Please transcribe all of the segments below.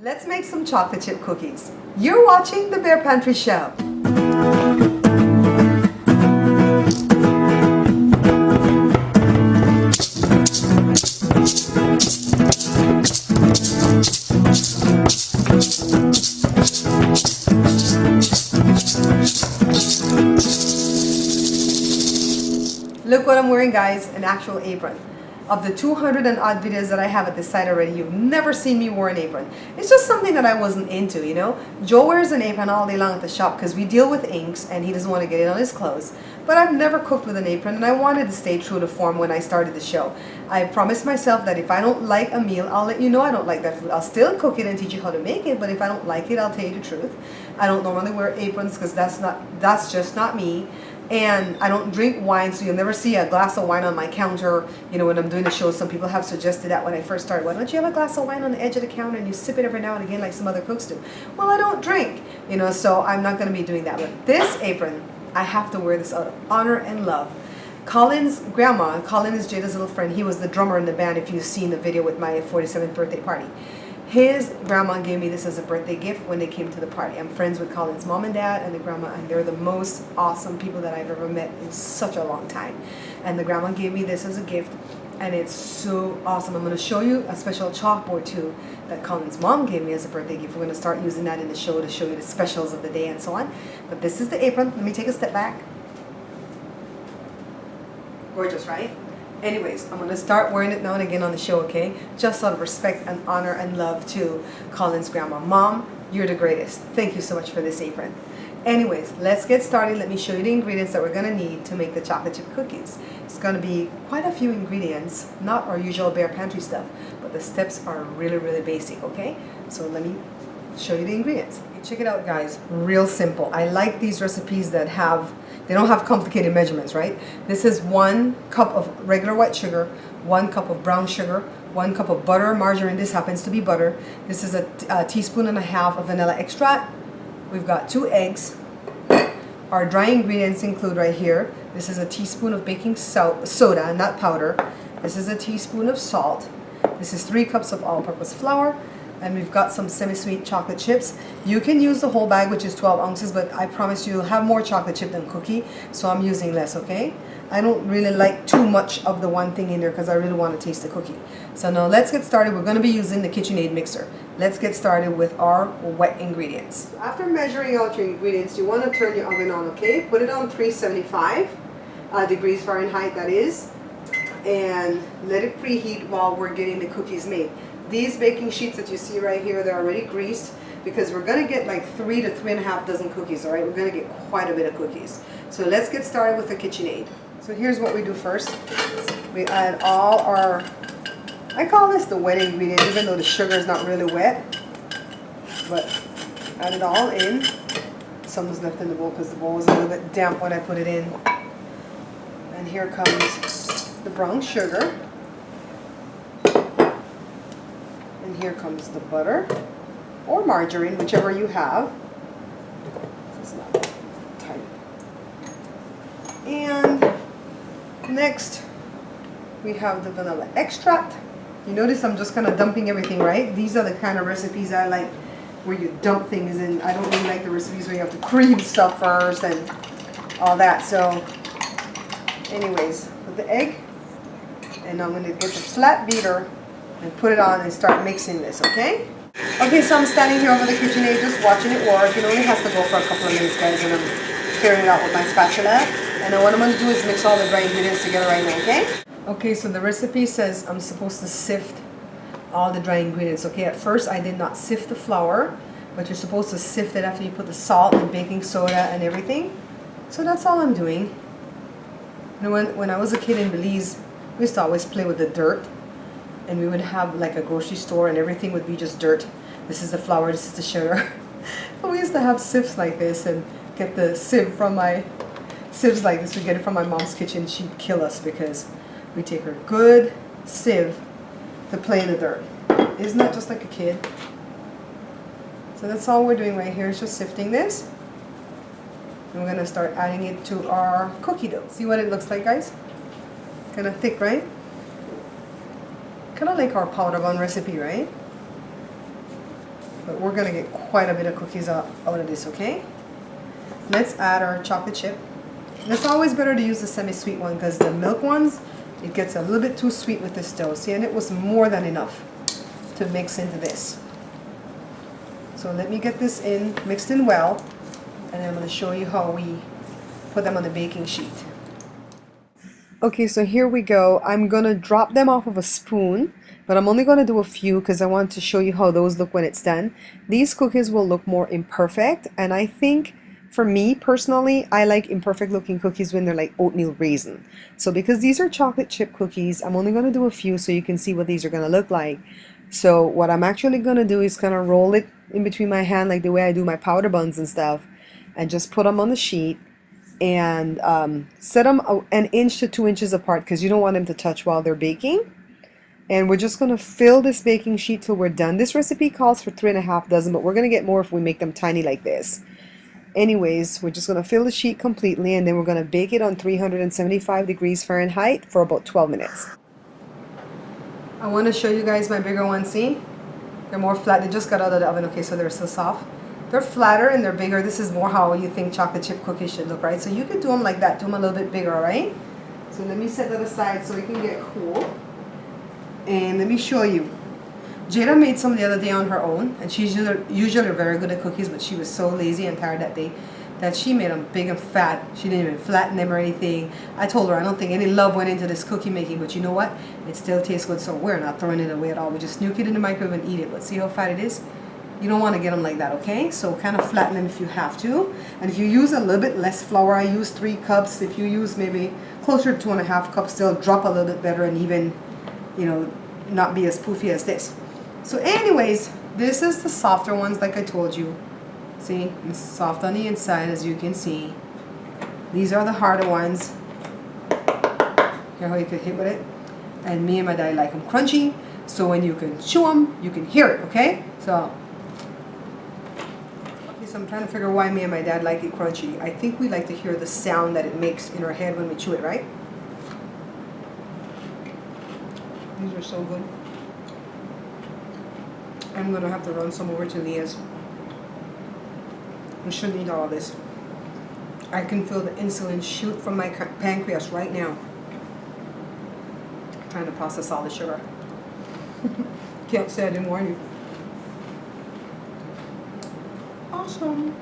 Let's make some chocolate chip cookies. You're watching the Bear Pantry Show. Look what I'm wearing, guys, an actual apron. Of the 200 and odd videos that I have at this site already, you've never seen me wear an apron. It's just something that I wasn't into, you know. Joe wears an apron all day long at the shop because we deal with inks and he doesn't want to get it on his clothes. But I've never cooked with an apron and I wanted to stay true to form when I started the show. I promised myself that if I don't like a meal, I'll let you know I don't like that food. I'll still cook it and teach you how to make it, but if I don't like it, I'll tell you the truth. I don't normally wear aprons because that's just not me. And I don't drink wine, so you'll never see a glass of wine on my counter. You know, when I'm doing the show, some people have suggested that when I first started. Why don't you have a glass of wine on the edge of the counter and you sip it every now and again like some other cooks do? Well, I don't drink, you know, so I'm not going to be doing that. But this apron, I have to wear this out of honor and love. Colin's grandma, Colin is Jada's little friend. He was the drummer in the band, if you've seen the video with my 47th birthday party. His grandma gave me this as a birthday gift when they came to the party. I'm friends with Colin's mom and dad and the grandma, and they're the most awesome people that I've ever met in such a long time. And the grandma gave me this as a gift, and it's so awesome. I'm going to show you a special chalkboard too that Colin's mom gave me as a birthday gift. We're going to start using that in the show to show you the specials of the day and so on. But this is the apron. Let me take a step back. Gorgeous, right? Anyways, I'm going to start wearing it now and again on the show, okay? Just out of respect and honor and love to Colin's grandma. Mom, you're the greatest. Thank you so much for this apron. Anyways, let's get started. Let me show you the ingredients that we're going to need to make the chocolate chip cookies. It's going to be quite a few ingredients, not our usual Bear Pantry stuff, but the steps are really, really basic, okay? So let me show you the ingredients. Check it out, guys. Real simple. I like these recipes that they don't have complicated measurements, right? This is 1 cup of regular white sugar, 1 cup of brown sugar, 1 cup of butter, margarine. This happens to be butter. This is a teaspoon and a half of vanilla extract. We've got 2 eggs. Our dry ingredients include right here. This is a teaspoon of baking soda, not powder. This is a teaspoon of salt. This is 3 cups of all-purpose flour. And we've got some semi-sweet chocolate chips. You can use the whole bag, which is 12 ounces, but I promise you'll have more chocolate chip than cookie, so I'm using less, okay? I don't really like too much of the one thing in there because I really want to taste the cookie. So now let's get started. We're going to be using the KitchenAid mixer. Let's get started with our wet ingredients. After measuring out your ingredients, you want to turn your oven on, okay? Put it on 375 degrees Fahrenheit, that is, and let it preheat while we're getting the cookies made. These baking sheets that you see right here, they're already greased because we're going to get like 3 to 3.5 dozen cookies, all right? We're going to get quite a bit of cookies. So let's get started with the KitchenAid. So here's what we do first. We add all our, I call this the wet ingredient, even though the sugar is not really wet. But add it all in. Some was left in the bowl because the bowl was a little bit damp when I put it in. And here comes the brown sugar. And here comes the butter or margarine, whichever you have. It's not tight. And next we have the vanilla extract. You notice I'm just kind of dumping everything, right? These are the kind of recipes I like where you dump things in. I don't really like the recipes where you have to cream stuff first and all that. So anyways, put the egg, and I'm going to get the flat beater and put it on and start mixing this, okay? Okay, so I'm standing here over the KitchenAid just watching it work. It only has to go for a couple of minutes, guys, and I'm carrying it out with my spatula. And then what I'm going to do is mix all the dry ingredients together right now, okay? Okay, so the recipe says I'm supposed to sift all the dry ingredients, okay? At first, I did not sift the flour, but you're supposed to sift it after you put the salt and baking soda and everything. So that's all I'm doing. You know, when I was a kid in Belize, we used to always play with the dirt. And we would have like a grocery store and everything would be just dirt. This is the flour, this is the sugar. But we used to have sieves like this and get the sieve from my, sieves like this, we get it from my mom's kitchen. She'd kill us because we take her good sieve to play in the dirt. Isn't that just like a kid? So that's all we're doing right here is just sifting this. And we're going to start adding it to our cookie dough. See what it looks like, guys? Kind of thick, right? Kind of like our powder bun recipe, right? but we're gonna get quite a bit of cookies out of this, okay? Let's add our chocolate chip. And it's always better to use the semi-sweet one because the milk ones, it gets a little bit too sweet with this dough. See, and it was more than enough to mix into this. So let me get this in, mixed in well, and I'm going to show you how we put them on the baking sheet. Okay, so here we go. I'm going to drop them off of a spoon, but I'm only going to do a few because I want to show you how those look when it's done. These cookies will look more imperfect, and I think for me personally, I like imperfect looking cookies when they're like oatmeal raisin. So because these are chocolate chip cookies, I'm only going to do a few so you can see what these are going to look like. So what I'm actually going to do is kind of roll it in between my hand like the way I do my powder buns and stuff, and just put them on the sheet and set them an inch to 2 inches apart because you don't want them to touch while they're baking. And we're just going to fill this baking sheet till we're done. This recipe calls for 3.5 dozen, but we're going to get more if we make them tiny like this. Anyways, we're just going to fill the sheet completely, and then we're going to bake it on 375 degrees Fahrenheit for about 12 minutes. I want to show you guys my bigger ones. See? They're more flat. They just got out of the oven. Okay, so they're still soft. They're flatter and they're bigger. This is more how you think chocolate chip cookies should look, right? So you could do them like that. Do them a little bit bigger, all right? So let me set that aside so it can get cool. And let me show you. Jada made some the other day on her own, and she's usually very good at cookies, but she was so lazy and tired that day that she made them big and fat. She didn't even flatten them or anything. I told her I don't think any love went into this cookie making, but you know what? It still tastes good, so we're not throwing it away at all. We just nuke it in the microwave and eat it. But see how fat it is? You don't want to get them like that, okay? So kind of flatten them if you have to. And if you use a little bit less flour, I use 3 cups. If you use maybe closer to 2.5 cups, they'll drop a little bit better and even, you know, not be as poofy as this. So anyways, this is the softer ones like I told you. See, it's soft on the inside as you can see. These are the harder ones. Hear how you could hit with it? And me and my dad like them crunchy, so when you can chew them, you can hear it, okay? So I'm trying to figure why me and my dad like it crunchy. I think we like to hear the sound that it makes in our head when we chew it, right? These are so good. I'm going to have to run some over to Leah's. We shouldn't eat all of this. I can feel the insulin shoot from my pancreas right now. I'm trying to process all the sugar. Can't say I didn't warn you. Awesome.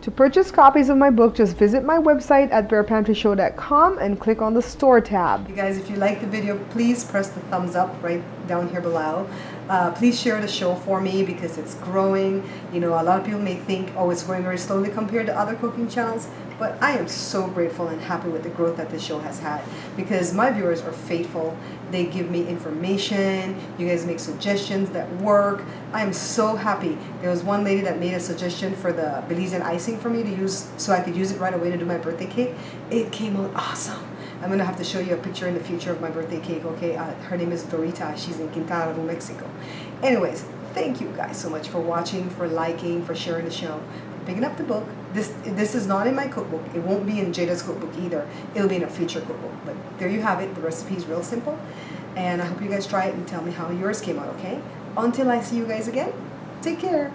To purchase copies of my book, just visit my website at bearpantryshow.com and click on the store tab. You guys, if you like the video, please press the thumbs up right down here below. Please share the show for me because it's growing. You know, a lot of people may think, oh, it's growing very slowly compared to other cooking channels, but I am so grateful and happy with the growth that this show has had because my viewers are faithful. They give me information. You guys make suggestions that work. I am so happy. There was one lady that made a suggestion for the Belizean icing for me to use so I could use it right away to do my birthday cake. It came out awesome. I'm going to have to show you a picture in the future of my birthday cake, okay? Her name is Dorita. She's in Quintana Roo, Mexico. Anyways, thank you guys so much for watching, for liking, for sharing the show, for picking up the book. This is not in my cookbook. It won't be in Jada's cookbook either. It'll be in a future cookbook. But there you have it. The recipe is real simple. And I hope you guys try it and tell me how yours came out, okay? Until I see you guys again, take care.